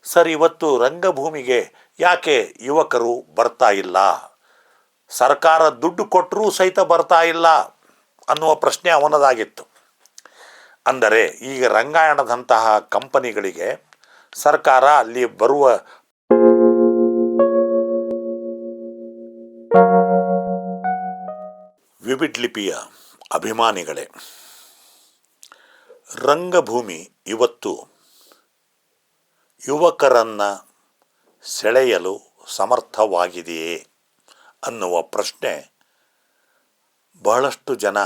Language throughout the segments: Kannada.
ಸರ್, ಇವತ್ತು ರಂಗಭೂಮಿಗೆ ಯಾಕೆ ಯುವಕರು ಬರ್ತಾ ಇಲ್ಲ? ಸರ್ಕಾರ ದುಡ್ಡು ಕೊಟ್ಟರೂ ಸಹಿತ ಬರ್ತಾ ಇಲ್ಲ ಅನ್ನುವ ಪ್ರಶ್ನೆ ಅವನದಾಗಿತ್ತು. ಅಂದರೆ ಈಗ ರಂಗಾಯಣದಂತಹ ಕಂಪನಿಗಳಿಗೆ ಸರ್ಕಾರ ಅಲ್ಲಿ ಬರುವ ವಿವಿಡ್ ಲಿಪಿಯ ಅಭಿಮಾನಿಗಳೇ, ರಂಗಭೂಮಿ ಇವತ್ತು ಯುವಕರನ್ನು ಸೆಳೆಯಲು ಸಮರ್ಥವಾಗಿದೆಯೇ ಅನ್ನುವ ಪ್ರಶ್ನೆ ಬಹಳಷ್ಟು ಜನ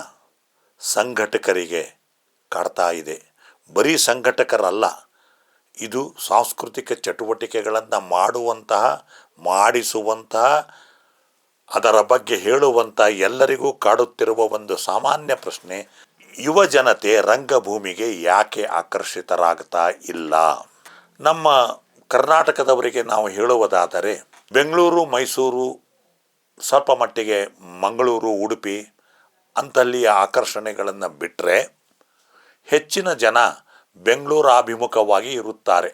ಸಂಘಟಕರಿಗೆ ಕಾಡ್ತಾ ಇದೆ. ಬರೀ ಸಂಘಟಕರಲ್ಲ, ಇದು ಸಾಂಸ್ಕೃತಿಕ ಚಟುವಟಿಕೆಗಳನ್ನು ಮಾಡುವಂತಹ, ಮಾಡಿಸುವಂತಹ, ಅದರ ಬಗ್ಗೆ ಹೇಳುವಂಥ ಎಲ್ಲರಿಗೂ ಕಾಡುತ್ತಿರುವ ಒಂದು ಸಾಮಾನ್ಯ ಪ್ರಶ್ನೆ: ಯುವ ಜನತೆ ರಂಗಭೂಮಿಗೆ ಯಾಕೆ ಆಕರ್ಷಿತರಾಗ್ತಾ ಇಲ್ಲ? ನಮ್ಮ ಕರ್ನಾಟಕದವರಿಗೆ ನಾವು ಹೇಳುವುದಾದರೆ, ಬೆಂಗಳೂರು, ಮೈಸೂರು, ಸ್ವಲ್ಪ ಮಟ್ಟಿಗೆ ಮಂಗಳೂರು, ಉಡುಪಿ ಅಂತಲ್ಲಿಯ ಆಕರ್ಷಣೆಗಳನ್ನು ಬಿಟ್ಟರೆ ಹೆಚ್ಚಿನ ಜನ ಬೆಂಗಳೂರು ಅಭಿಮುಖವಾಗಿ ಇರುತ್ತಾರೆ.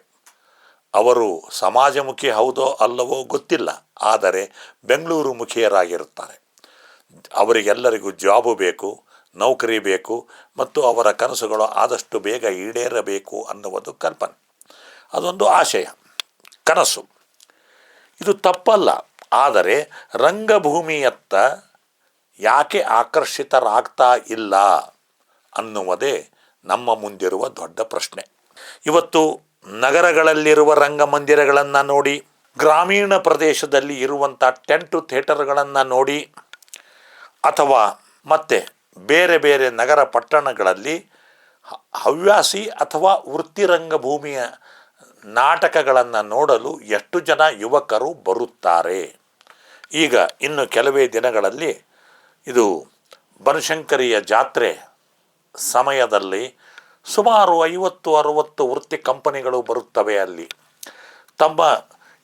ಅವರು ಸಮಾಜಮುಖಿ ಹೌದೋ ಅಲ್ಲವೋ ಗೊತ್ತಿಲ್ಲ, ಆದರೆ ಬೆಂಗಳೂರು ಮುಖಿಯರಾಗಿರುತ್ತಾರೆ. ಅವರಿಗೆಲ್ಲರಿಗೂ ಜಾಬು ಬೇಕು, ನೌಕರಿ ಬೇಕು ಮತ್ತು ಅವರ ಕನಸುಗಳು ಆದಷ್ಟು ಬೇಗ ಈಡೇರಬೇಕು ಅನ್ನುವುದು ಕಲ್ಪನೆ. ಅದೊಂದು ಆಶಯ, ಕನಸು. ಇದು ತಪ್ಪಲ್ಲ. ಆದರೆ ರಂಗಭೂಮಿಯತ್ತ ಯಾಕೆ ಆಕರ್ಷಿತರಾಗ್ತಾ ಇಲ್ಲ ಅನ್ನುವುದೇ ನಮ್ಮ ಮುಂದಿರುವ ದೊಡ್ಡ ಪ್ರಶ್ನೆ. ಇವತ್ತು ನಗರಗಳಲ್ಲಿರುವ ರಂಗಮಂದಿರಗಳನ್ನು ನೋಡಿ, ಗ್ರಾಮೀಣ ಪ್ರದೇಶದಲ್ಲಿ ಇರುವಂಥ ಟೆಂಟು ಥಿಯೇಟರ್ಗಳನ್ನು ನೋಡಿ, ಅಥವಾ ಮತ್ತೆ ಬೇರೆ ಬೇರೆ ನಗರ ಪಟ್ಟಣಗಳಲ್ಲಿ ಹವ್ಯಾಸಿ ಅಥವಾ ವೃತ್ತಿ ರಂಗಭೂಮಿಯ ನಾಟಕಗಳನ್ನು ನೋಡಲು ಎಷ್ಟು ಜನ ಯುವಕರು ಬರುತ್ತಾರೆ. ಈಗ ಇನ್ನು ಕೆಲವೇ ದಿನಗಳಲ್ಲಿ ಇದು ಬನಶಂಕರಿಯ ಜಾತ್ರೆ ಸಮಯದಲ್ಲಿ ಸುಮಾರು 50-60 ವೃತ್ತಿ ಕಂಪನಿಗಳು ಬರುತ್ತವೆ. ಅಲ್ಲಿ ತಮ್ಮ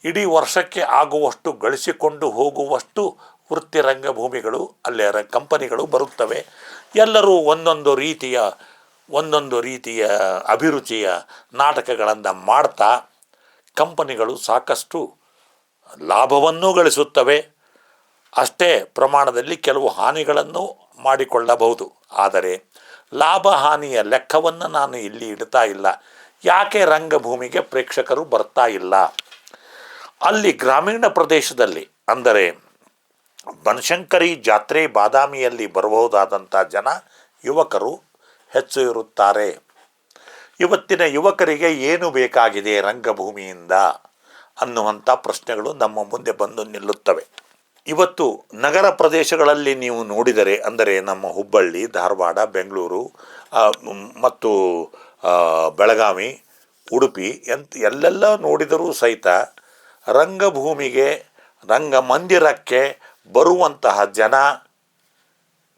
ಇಡೀ ವರ್ಷಕ್ಕೆ ಆಗುವಷ್ಟು ಗಳಿಸಿಕೊಂಡು ಹೋಗುವಷ್ಟು ವೃತ್ತಿ ರಂಗಭೂಮಿಗಳು ಅಲ್ಲೇ ಕಂಪನಿಗಳು ಬರುತ್ತವೆ. ಎಲ್ಲರೂ ಒಂದೊಂದು ರೀತಿಯ ಅಭಿರುಚಿಯ ನಾಟಕಗಳನ್ನು ಮಾಡ್ತಾ ಕಂಪನಿಗಳು ಸಾಕಷ್ಟು ಲಾಭವನ್ನೂ ಗಳಿಸುತ್ತವೆ. ಅಷ್ಟೇ ಪ್ರಮಾಣದಲ್ಲಿ ಕೆಲವು ಹಾನಿಗಳನ್ನು ಮಾಡಿಕೊಳ್ಳಬಹುದು. ಆದರೆ ಲಾಭ ಹಾನಿಯ ಲೆಕ್ಕವನ್ನು ನಾನು ಇಲ್ಲಿ ಇಡ್ತಾ ಇಲ್ಲ. ಯಾಕೆ ರಂಗಭೂಮಿಗೆ ಪ್ರೇಕ್ಷಕರು ಬರ್ತಾ ಇಲ್ಲ? ಅಲ್ಲಿ ಗ್ರಾಮೀಣ ಪ್ರದೇಶದಲ್ಲಿ, ಅಂದರೆ ಬನಶಂಕರಿ ಜಾತ್ರೆ ಬಾದಾಮಿಯಲ್ಲಿ ಬರಬಹುದಾದಂಥ ಜನ ಯುವಕರು ಹೆಚ್ಚು ಇರುತ್ತಾರೆ. ಇವತ್ತಿನ ಯುವಕರಿಗೆ ಏನು ಬೇಕಾಗಿದೆ ರಂಗಭೂಮಿಯಿಂದ ಅನ್ನುವಂಥ ಪ್ರಶ್ನೆಗಳು ನಮ್ಮ ಮುಂದೆ ಬಂದು ನಿಲ್ಲುತ್ತವೆ. ಇವತ್ತು ನಗರ ಪ್ರದೇಶಗಳಲ್ಲಿ ನೀವು ನೋಡಿದರೆ, ಅಂದರೆ ನಮ್ಮ ಹುಬ್ಬಳ್ಳಿ, ಧಾರವಾಡ, ಬೆಂಗಳೂರು ಮತ್ತು ಬೆಳಗಾವಿ, ಉಡುಪಿ ಎಲ್ಲೆಲ್ಲ ನೋಡಿದರೂ ಸಹಿತ ರಂಗಭೂಮಿಗೆ, ರಂಗಮಂದಿರಕ್ಕೆ ಬರುವಂತಹ ಜನ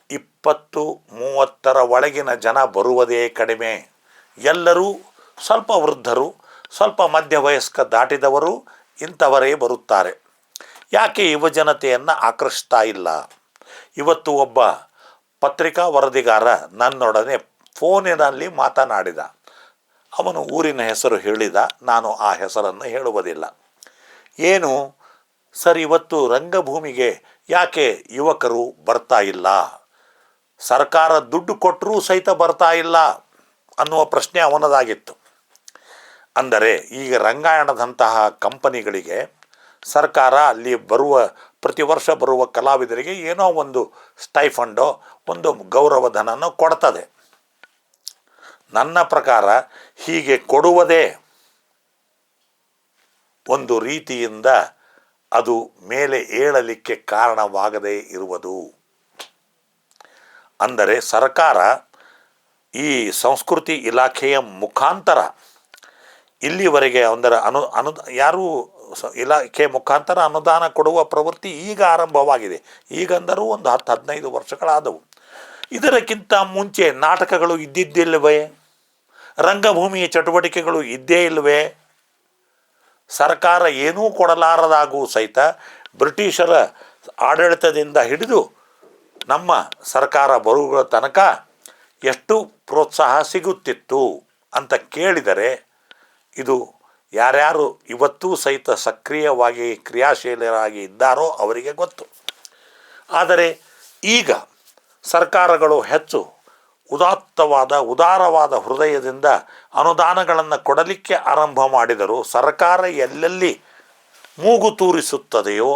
20-30 ಒಳಗಿನ ಜನ ಬರುವುದೇ ಕಡಿಮೆ. ಎಲ್ಲರೂ ಸ್ವಲ್ಪ ವೃದ್ಧರು, ಸ್ವಲ್ಪ ಮಧ್ಯವಯಸ್ಕ ದಾಟಿದವರು ಇಂಥವರೇ ಬರುತ್ತಾರೆ. ಯಾಕೆ ಯುವಜನತೆಯನ್ನು ಆಕರ್ಷಿಸ್ತಾ ಇಲ್ಲ? ಇವತ್ತು ಒಬ್ಬ ಪತ್ರಿಕಾ ವರದಿಗಾರ ನನ್ನೊಡನೆ ಫೋನಿನಲ್ಲಿ ಮಾತನಾಡಿದ. ಅವನು ಊರಿನ ಹೆಸರು ಹೇಳಿದ, ನಾನು ಆ ಹೆಸರನ್ನು ಹೇಳುವುದಿಲ್ಲ. ಏನು ಸರ್, ಇವತ್ತು ರಂಗಭೂಮಿಗೆ ಯಾಕೆ ಯುವಕರು ಬರ್ತಾ ಇಲ್ಲ? ಸರ್ಕಾರ ದುಡ್ಡು ಕೊಟ್ಟರೂ ಸಹಿತ ಬರ್ತಾ ಇಲ್ಲ ಅನ್ನುವ ಪ್ರಶ್ನೆ ಅವನದಾಗಿತ್ತು. ಅಂದರೆ ಈಗ ರಂಗಾಯಣದಂತಹ ಕಂಪನಿಗಳಿಗೆ ಸರ್ಕಾರ ಅಲ್ಲಿ ಪ್ರತಿ ವರ್ಷ ಬರುವ ಕಲಾವಿದರಿಗೆ ಏನೋ ಒಂದು ಸ್ಟೈಫಂಡೋ, ಒಂದು ಗೌರವಧನನೋ ಕೊಡ್ತದೆ. ನನ್ನ ಪ್ರಕಾರ ಹೀಗೆ ಕೊಡುವುದೇ ಒಂದು ರೀತಿಯಿಂದ ಅದು ಮೇಲೆ ಏಳಲಿಕ್ಕೆ ಕಾರಣವಾಗದೇ ಇರುವುದು. ಅಂದರೆ ಸರ್ಕಾರ ಈ ಸಂಸ್ಕೃತಿ ಇಲಾಖೆಯ ಮುಖಾಂತರ ಇಲ್ಲಿವರೆಗೆ ಯಾರೂ ಇಲಾಖೆ ಮುಖಾಂತರ ಅನುದಾನ ಕೊಡುವ ಪ್ರವೃತ್ತಿ ಈಗ ಆರಂಭವಾಗಿದೆ. ಈಗಂದರೂ ಒಂದು 10-15 ವರ್ಷಗಳಾದವು. ಇದಕ್ಕಿಂತ ಮುಂಚೆ ನಾಟಕಗಳು ಇದ್ದಿದ್ದಿಲ್ಲವೇ? ರಂಗಭೂಮಿಯ ಚಟುವಟಿಕೆಗಳು ಇದ್ದೇ ಇಲ್ಲವೇ? ಸರ್ಕಾರ ಏನೂ ಕೊಡಲಾರದಾಗೂ ಸಹಿತ ಬ್ರಿಟಿಷರ ಆಡಳಿತದಿಂದ ಹಿಡಿದು ನಮ್ಮ ಸರ್ಕಾರ ಬರುವ ತನಕ ಎಷ್ಟು ಪ್ರೋತ್ಸಾಹ ಸಿಗುತ್ತಿತ್ತು ಅಂತ ಕೇಳಿದರೆ ಇದು ಯಾರ್ಯಾರು ಇವತ್ತೂ ಸಹಿತ ಸಕ್ರಿಯವಾಗಿ ಕ್ರಿಯಾಶೀಲರಾಗಿ ಇದ್ದಾರೋ ಅವರಿಗೆ ಗೊತ್ತು. ಆದರೆ ಈಗ ಸರ್ಕಾರಗಳು ಹೆಚ್ಚು ಉದಾರವಾದ ಹೃದಯದಿಂದ ಅನುದಾನಗಳನ್ನು ಕೊಡಲಿಕ್ಕೆ ಆರಂಭ ಮಾಡಿದರು. ಸರ್ಕಾರ ಎಲ್ಲೆಲ್ಲಿ ಮೂಗು ತೂರಿಸುತ್ತದೆಯೋ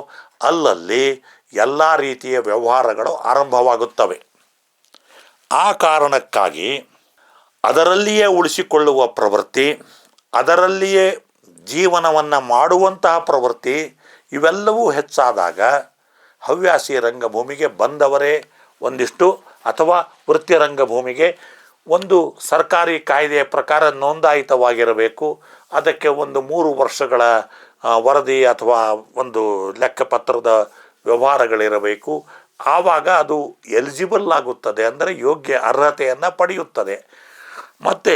ಅಲ್ಲಲ್ಲಿ ಎಲ್ಲ ರೀತಿಯ ವ್ಯವಹಾರಗಳು ಆರಂಭವಾಗುತ್ತವೆ. ಆ ಕಾರಣಕ್ಕಾಗಿ ಅದರಲ್ಲಿಯೇ ಉಳಿಸಿಕೊಳ್ಳುವ ಪ್ರವೃತ್ತಿ, ಅದರಲ್ಲಿಯೇ ಜೀವನವನ್ನು ಮಾಡುವಂತಹ ಪ್ರವೃತ್ತಿ ಇವೆಲ್ಲವೂ ಹೆಚ್ಚಾದಾಗ ಹವ್ಯಾಸಿ ರಂಗಭೂಮಿಗೆ ಬಂದವರೇ ಒಂದಿಷ್ಟು ಅಥವಾ ವೃತ್ತಿ ರಂಗಭೂಮಿಗೆ ಒಂದು ಸರ್ಕಾರಿ ಕಾಯ್ದೆಯ ಪ್ರಕಾರ ನೋಂದಾಯಿತವಾಗಿರಬೇಕು. ಅದಕ್ಕೆ ಒಂದು 3 ವರ್ಷಗಳ ವರದಿ ಅಥವಾ ಒಂದು ಲೆಕ್ಕಪತ್ರದ ವ್ಯವಹಾರಗಳಿರಬೇಕು. ಆವಾಗ ಅದು ಎಲಿಜಿಬಲ್ ಆಗುತ್ತದೆ, ಅಂದರೆ ಯೋಗ್ಯ ಅರ್ಹತೆಯನ್ನು ಪಡೆಯುತ್ತದೆ. ಮತ್ತು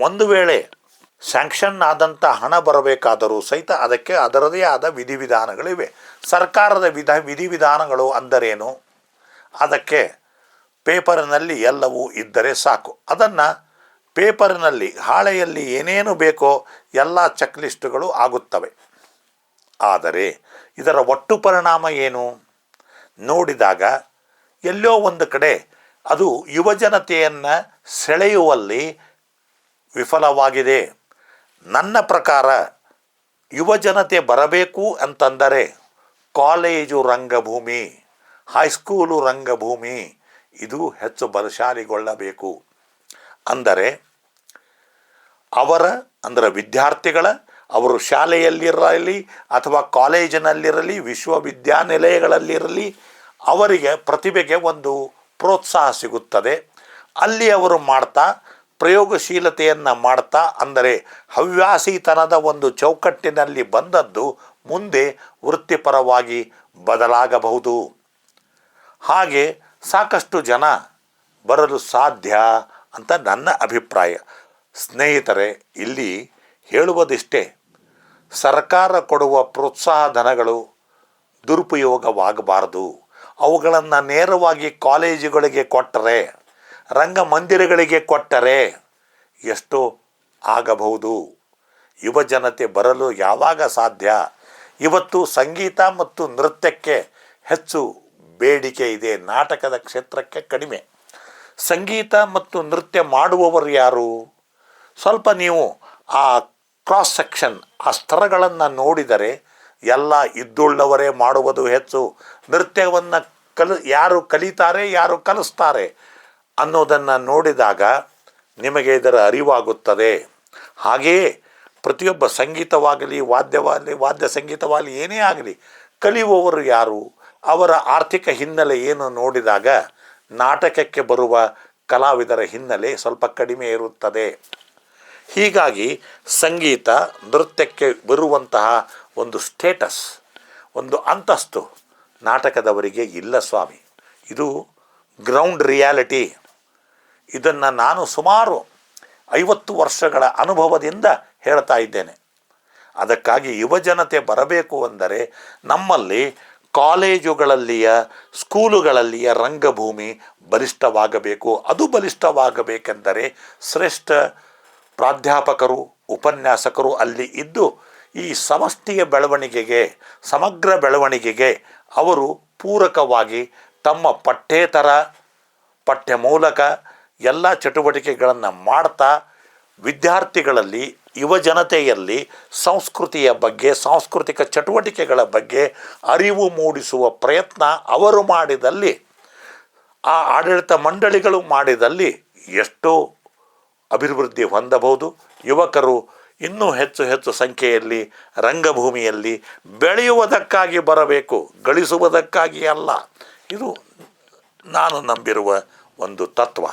ಒಂದು ವೇಳೆ ಸ್ಯಾಂಕ್ಷನ್ ಆದಂಥ ಹಣ ಬರಬೇಕಾದರೂ ಸಹಿತ ಅದಕ್ಕೆ ಅದರದೇ ಆದ ವಿಧಿವಿಧಾನಗಳಿವೆ. ಸರ್ಕಾರದ ವಿಧಿವಿಧಾನಗಳು ಅಂದರೇನು? ಅದಕ್ಕೆ ಪೇಪರಿನಲ್ಲಿ ಎಲ್ಲವೂ ಇದ್ದರೆ ಸಾಕು. ಅದನ್ನು ಪೇಪರಿನಲ್ಲಿ ಹಾಳೆಯಲ್ಲಿ ಏನೇನು ಬೇಕೋ ಎಲ್ಲ ಚೆಕ್ ಲಿಸ್ಟುಗಳು ಆಗುತ್ತವೆ. ಆದರೆ ಇದರ ಒಟ್ಟು ಪರಿಣಾಮ ಏನು ನೋಡಿದಾಗ ಎಲ್ಲೋ ಒಂದು ಕಡೆ ಅದು ಯುವಜನತೆಯನ್ನು ಸೆಳೆಯುವಲ್ಲಿ ವಿಫಲವಾಗಿದೆ. ನನ್ನ ಪ್ರಕಾರ ಯುವಜನತೆ ಬರಬೇಕು ಅಂತಂದರೆ ಕಾಲೇಜು ರಂಗಭೂಮಿ, ಹೈಸ್ಕೂಲು ರಂಗಭೂಮಿ ಇದು ಹೆಚ್ಚು ಬಲಶಾಲಿಗೊಳ್ಳಬೇಕು. ಅಂದರೆ ವಿದ್ಯಾರ್ಥಿಗಳ ಅವರು ಶಾಲೆಯಲ್ಲಿರಲಿ ಅಥವಾ ಕಾಲೇಜಿನಲ್ಲಿರಲಿ ವಿಶ್ವವಿದ್ಯಾನಿಲಯಗಳಲ್ಲಿರಲಿ ಅವರಿಗೆ ಪ್ರತಿಭೆಗೆ ಒಂದು ಪ್ರೋತ್ಸಾಹ ಸಿಗುತ್ತದೆ. ಅಲ್ಲಿ ಅವರು ಮಾಡ್ತಾ ಪ್ರಯೋಗಶೀಲತೆಯನ್ನು ಮಾಡ್ತಾ, ಅಂದರೆ ಹವ್ಯಾಸಿತನದ ಒಂದು ಚೌಕಟ್ಟಿನಲ್ಲಿ ಬಂದದ್ದು ಮುಂದೆ ವೃತ್ತಿಪರವಾಗಿ ಬದಲಾಗಬಹುದು. ಹಾಗೆ ಸಾಕಷ್ಟು ಜನ ಬರಲು ಸಾಧ್ಯ ಅಂತ ನನ್ನ ಅಭಿಪ್ರಾಯ. ಸ್ನೇಹಿತರೆ, ಇಲ್ಲಿ ಹೇಳುವುದಿಷ್ಟೇ, ಸರ್ಕಾರ ಕೊಡುವ ಪ್ರೋತ್ಸಾಹ ಧನಗಳು ದುರುಪಯೋಗವಾಗಬಾರದು. ಅವುಗಳನ್ನು ನೇರವಾಗಿ ಕಾಲೇಜುಗಳಿಗೆ ಕೊಟ್ಟರೆ, ರಂಗಮಂದಿರಗಳಿಗೆ ಕೊಟ್ಟರೆ ಎಷ್ಟೋ ಆಗಬಹುದು. ಯುವಜನತೆ ಬರಲು ಯಾವಾಗ ಸಾಧ್ಯ? ಇವತ್ತು ಸಂಗೀತ ಮತ್ತು ನೃತ್ಯಕ್ಕೆ ಹೆಚ್ಚು ಬೇಡಿಕೆ ಇದೆ, ನಾಟಕದ ಕ್ಷೇತ್ರಕ್ಕೆ ಕಡಿಮೆ. ಸಂಗೀತ ಮತ್ತು ನೃತ್ಯ ಮಾಡುವವರು ಯಾರು? ಸ್ವಲ್ಪ ನೀವು ಆ ಕ್ರಾಸ್ ಸೆಕ್ಷನ್, ಆ ಸ್ತರಗಳನ್ನು ನೋಡಿದರೆ ಎಲ್ಲ ಇದ್ದುಳ್ಳವರೇ ಮಾಡುವುದು ಹೆಚ್ಚು. ನೃತ್ಯವನ್ನು ಯಾರು ಕಲಿತಾರೆ, ಯಾರು ಕಲಿಸ್ತಾರೆ ಅನ್ನೋದನ್ನು ನೋಡಿದಾಗ ನಿಮಗೆ ಇದರ ಅರಿವಾಗುತ್ತದೆ. ಹಾಗೆಯೇ ಪ್ರತಿಯೊಬ್ಬ ಸಂಗೀತವಾಗಲಿ ವಾದ್ಯ ಸಂಗೀತವಾಗಲಿ ಏನೇ ಆಗಲಿ ಕಲಿಯುವವರು ಯಾರು, ಅವರ ಆರ್ಥಿಕ ಹಿನ್ನೆಲೆ ಏನು ನೋಡಿದಾಗ ನಾಟಕಕ್ಕೆ ಬರುವ ಕಲಾವಿದರ ಹಿನ್ನೆಲೆ ಸ್ವಲ್ಪ ಕಡಿಮೆ ಇರುತ್ತದೆ. ಹೀಗಾಗಿ ಸಂಗೀತ ನೃತ್ಯಕ್ಕೆ ಬರುವಂತಹ ಒಂದು ಸ್ಟೇಟಸ್, ಒಂದು ಅಂತಸ್ತು ನಾಟಕದವರಿಗೆ ಇಲ್ಲ ಸ್ವಾಮಿ. ಇದು ಗ್ರೌಂಡ್ ರಿಯಾಲಿಟಿ. ಇದನ್ನು ನಾನು ಸುಮಾರು 50 ವರ್ಷಗಳ ಅನುಭವದಿಂದ ಹೇಳ್ತಾ ಇದ್ದೇನೆ. ಅದಕ್ಕಾಗಿ ಯುವಜನತೆ ಬರಬೇಕು ಅಂದರೆ ನಮ್ಮಲ್ಲಿ ಕಾಲೇಜುಗಳಲ್ಲಿಯ ಸ್ಕೂಲುಗಳಲ್ಲಿಯ ರಂಗಭೂಮಿ ಬಲಿಷ್ಠವಾಗಬೇಕು. ಅದು ಬಲಿಷ್ಠವಾಗಬೇಕೆಂದರೆ ಶ್ರೇಷ್ಠ ಪ್ರಾಧ್ಯಾಪಕರು, ಉಪನ್ಯಾಸಕರು ಅಲ್ಲಿ ಇದ್ದು ಈ ಸಮಷ್ಟಿಯ ಬೆಳವಣಿಗೆಗೆ, ಸಮಗ್ರ ಬೆಳವಣಿಗೆಗೆ ಅವರು ಪೂರಕವಾಗಿ ತಮ್ಮ ಪಠ್ಯೇತರ ಪಠ್ಯ ಮೂಲಕ ಎಲ್ಲ ಚಟುವಟಿಕೆಗಳನ್ನು ಮಾಡ್ತಾ ವಿದ್ಯಾರ್ಥಿಗಳಲ್ಲಿ, ಯುವಜನತೆಯಲ್ಲಿ ಸಂಸ್ಕೃತಿಯ ಬಗ್ಗೆ, ಸಾಂಸ್ಕೃತಿಕ ಚಟುವಟಿಕೆಗಳ ಬಗ್ಗೆ ಅರಿವು ಮೂಡಿಸುವ ಪ್ರಯತ್ನ ಅವರು ಮಾಡಿದಲ್ಲಿ, ಆ ಆಡಳಿತ ಮಂಡಳಿಗಳು ಮಾಡಿದಲ್ಲಿ ಎಷ್ಟೋ ಅಭಿವೃದ್ಧಿ ಹೊಂದಬಹುದು. ಯುವಕರು ಇನ್ನೂ ಹೆಚ್ಚು ಸಂಖ್ಯೆಯಲ್ಲಿ ರಂಗಭೂಮಿಯಲ್ಲಿ ಬೆಳೆಯುವುದಕ್ಕಾಗಿ ಬರಬೇಕು, ಗಳಿಸುವುದಕ್ಕಾಗಿ ಅಲ್ಲ. ಇದು ನಾನು ನಂಬಿರುವ ಒಂದು ತತ್ವ.